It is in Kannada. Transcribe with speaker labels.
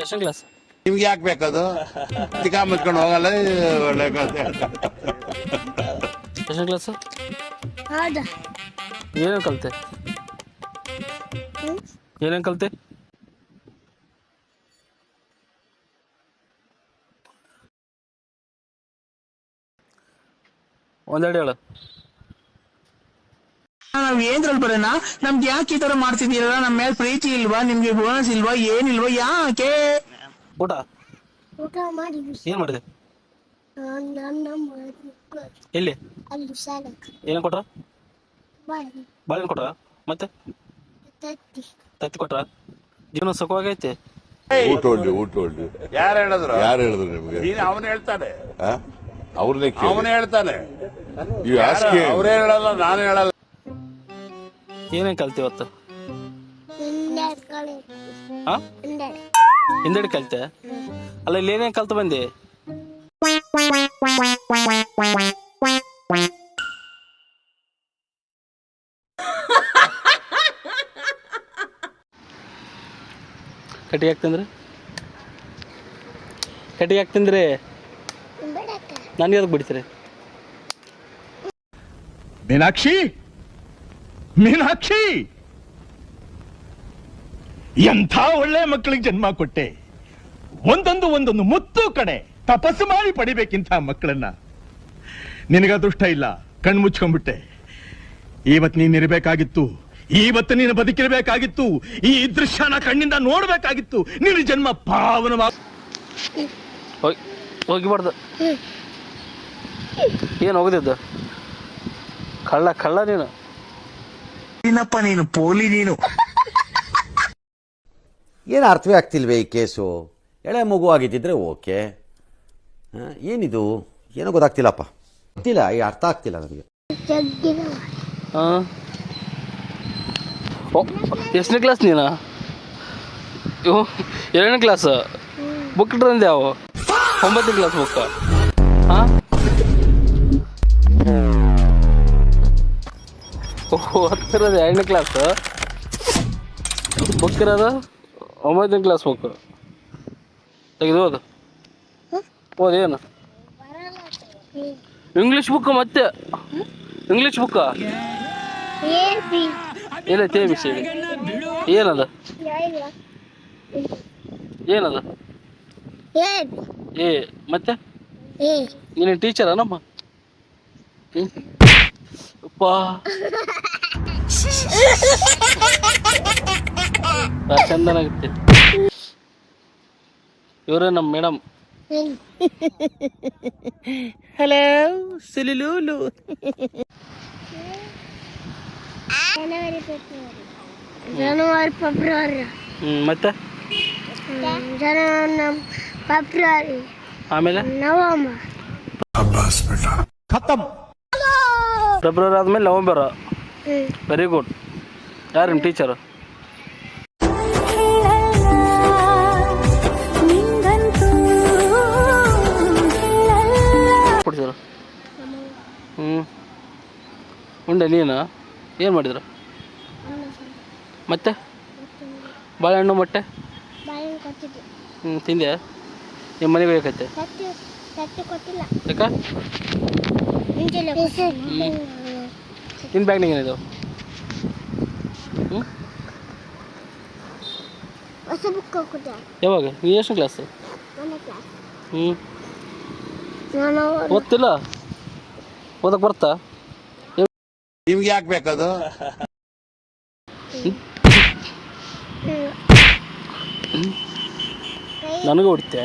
Speaker 1: ಎಷ್ಟನೇ ಕ್ಲಾಸ್?
Speaker 2: ನಿಮ್ಗೆ ಯಾಕೆ ಬೇಕದು? ಚಿಕ್ಕ ಮುಚ್ಕೊಂಡು ಹೋಗಲ್ಲ. ಒಳ್ಳೆ ಕಥೆ.
Speaker 1: ಎಷ್ಟನೇ ಕ್ಲಾಸ್?
Speaker 3: ಹೌದಾ?
Speaker 1: ಏನೇನು ಕಲಿತೆ? ಏನೇನು ಕಲಿತೆ? ಒಂದೆರಡು ಹೇಳು.
Speaker 4: ನಾವ್ ಏನ್ರಲ್ಲಿ ಬರೋಣ? ನಮ್ಗೆ ಯಾಕೆ ಈ ತರ ಮಾಡ್ತಿದ್ದೀರಲ್ಲ? ನಮ್ಮ ಮೇಲೆ ಪ್ರೀತಿ ಇಲ್ವಾ? ನಿಮ್ಗೆ ಬೋನಸ್ ಇಲ್ವಾ? ಏನಿಲ್ವಾ? ಯಾಕೆ?
Speaker 1: ಊಟ
Speaker 3: ಊಟ ಮಾಡಿದ್ವಿ.
Speaker 1: ಏನು ಮಾಡಿದೆ?
Speaker 3: ನಮ್ಮ
Speaker 1: ಎಲ್ಲಿ?
Speaker 3: ಅಲ್ಲಿ ಶಾಲೆಗೆ
Speaker 1: ಏನೇನು ಕೊಟ್ರ?
Speaker 3: ಬಾಳೆ
Speaker 1: ಬಾಳೆಹಣ್ಣು ಕೊಟ್ರ? ಮತ್ತೆ
Speaker 3: ತತ್ತಿ
Speaker 1: ತತ್ತಿ ಕೊಟ್ರ? ಜೀವನ ಸುಖವಾಗೈತೆ?
Speaker 5: ಊಟ ಒಳ್ಳೆ
Speaker 2: ಯಾರು ಹೇಳಿದ್ರು?
Speaker 5: ಯಾರು ಹೇಳಿದ್ರು ನಿಮ್ಗೆ?
Speaker 2: ನೀನು ಅವನು ಹೇಳ್ತಾನೆ,
Speaker 5: ಅವ್ರನ್ನೇ
Speaker 2: ಅವನು ಹೇಳ್ತಾನೆ.
Speaker 5: ಈ ಆಸ್ಕೆ
Speaker 2: ಅವರೇ ಹೇಳಲ್ಲ, ನಾನು ಹೇಳಲ್ಲ.
Speaker 1: ಏನೇನು ಕಲ್ತಿ ಇವತ್ತು?
Speaker 3: ಹಿಂದೆಡ್ಕೊಳ್ಳಿ
Speaker 1: ಹಾ,
Speaker 3: ಹಿಂದೆಡ್
Speaker 1: ಹಿಂದೆಡೆ ಕಲ್ತೆ? ಅಲ್ಲ, ಇಲ್ಲಿ ಏನೇನು ಕಲ್ತು ಬಂದಿ? ಕಟ್ಟಿಗೆ ಹಾಕ್ತಂದ್ರೆ ಕಟ್ಟಿಗೆ ಹಾಕ್ತಂದ್ರೆ
Speaker 3: ಬೇಡಕ್ಕ
Speaker 1: ನನಗೆ ಅದಕ್ಕೆ ಬಿಡ್ತೀರಿ?
Speaker 6: ಮೀನಾಕ್ಷಿ, ಮೀನಾಕ್ಷಿ, ಎಂಥ ಒಳ್ಳೆ ಮಕ್ಕಳಿಗೆ ಜನ್ಮ ಕೊಟ್ಟೆ. ಒಂದೊಂದು ಮುತ್ತು ಕಣೆ. ತಪಸ್ಸು ಮಾಡಿ ಪಡಿಬೇಕಿಂತ ಮಕ್ಕಳನ್ನ. ನಿನಗ ಅದೃಷ್ಟ ಇಲ್ಲ, ಕಣ್ಣು ಮುಚ್ಕೊಂಡ್ಬಿಟ್ಟೆ. ಇವತ್ತು ನೀನ್ ಇರಬೇಕಾಗಿತ್ತು, ಇವತ್ತು ನೀನು ಬದುಕಿರಬೇಕಾಗಿತ್ತು, ಈ ದೃಶ್ಯನ ಕಣ್ಣಿಂದ ನೋಡ್ಬೇಕಾಗಿತ್ತು. ನಿನ್ನ ಜನ್ಮ ಪಾವನವಾಗ
Speaker 1: ಹೋಗಿಬಾರ್ದು. ಏನು ಹೋಗದಿದ್ದು? ಕಳ್ಳ ಕಳ್ಳ ನೀನು.
Speaker 4: ಏನಪ್ಪ ನೀನು ಪೋಲಿ ನೀನು.
Speaker 7: ಏನು ಅರ್ಥವೇ ಆಗ್ತಿಲ್ವೇ ಈ ಕೇಸು? ಎಳೆ ಮಗು ಆಗಿದ್ದಿದ್ರೆ ಓಕೆ. ಏನಿದು ಏನೋ ಗೊತ್ತಾಗ್ತಿಲ್ಲಪ್ಪ, ಗೊತ್ತಿಲ್ಲ, ಈ ಅರ್ಥ ಆಗ್ತಿಲ್ಲ ನನಗೆ.
Speaker 1: ಹಾಂ, ಎಷ್ಟನೇ ಕ್ಲಾಸ್ ನೀನು? ಇವು 2ನೇ ಕ್ಲಾಸ್. ಬುಕ್ ಇಟ್ರಂದು ಯಾವ? 9ನೇ ಕ್ಲಾಸ್ ಬುಕ್. ಹಾಂ, ಓಹೋ, ಹತ್ತಿರದ 2ನೇ ಕ್ಲಾಸ್ ಬುಕ್ ಇರೋದು. 9ನೇ ಕ್ಲಾಸ್ ಬುಕ್ ತೆಗೆದು ಓದು. ಓದೇನು? English book. ಮತ್ತೆ ಇಂಗ್ಲೀಷ್ ಬುಕ್ಕ ಇಲ್ಲ, ತೇಬಿಸಿ. ಏನದ? ಏನದ? ಏ ಮತ್ತೆ ನೀನು ಟೀಚರಾ ನಮ್ಮ? ಅಪ್ಪಾ, ಚಂದನಾಗುತ್ತೆ. ಇವರೇ ನಮ್ಮ ಮೇಡಮ್.
Speaker 4: ಹಲೋ ಸಿಲಿಲೂಲು.
Speaker 3: January February.
Speaker 1: ಮತ್ತೆ
Speaker 3: ಜನವರಿ ಫೆಬ್ರವರಿ,
Speaker 1: ಆಮೇಲೆ
Speaker 3: ನವಂಬರ್.
Speaker 1: ಫೆಬ್ರವರಿ ಆದ್ಮೇಲೆ ನವಂಬರ್. Very good. ಯಾರು ನಿಮ್ಮ ಟೀಚರು? ಕೊಡ್ತೀರ? ಉಂಡೆ ನೀನು ಏನು ಮಾಡಿದ್ರು? ಮತ್ತೆ ಬಾಳೆಹಣ್ಣು ಮೊಟ್ಟೆ ತಿಂದೆ? ನಿಮ್ಮ ಮನೆಗೆ ಬೇಕೈತೆ? ಯಾಕ? ನಿನ್ನ ಬ್ಯಾಗ್ನಾಗ ಏನಿದು? ಯಾವಾಗ? ನೀ ಎಷ್ಟು ಕ್ಲಾಸ್? ಓದ್ತಿಲ್ಲ? ಓದಕ್ಕೆ ಬರ್ತಾ?
Speaker 2: ನಿಮ್ಗೆ ಯಾಕೆ ಬೇಕದು?
Speaker 1: ನನಗೂ ಹೊಡಿತೆ.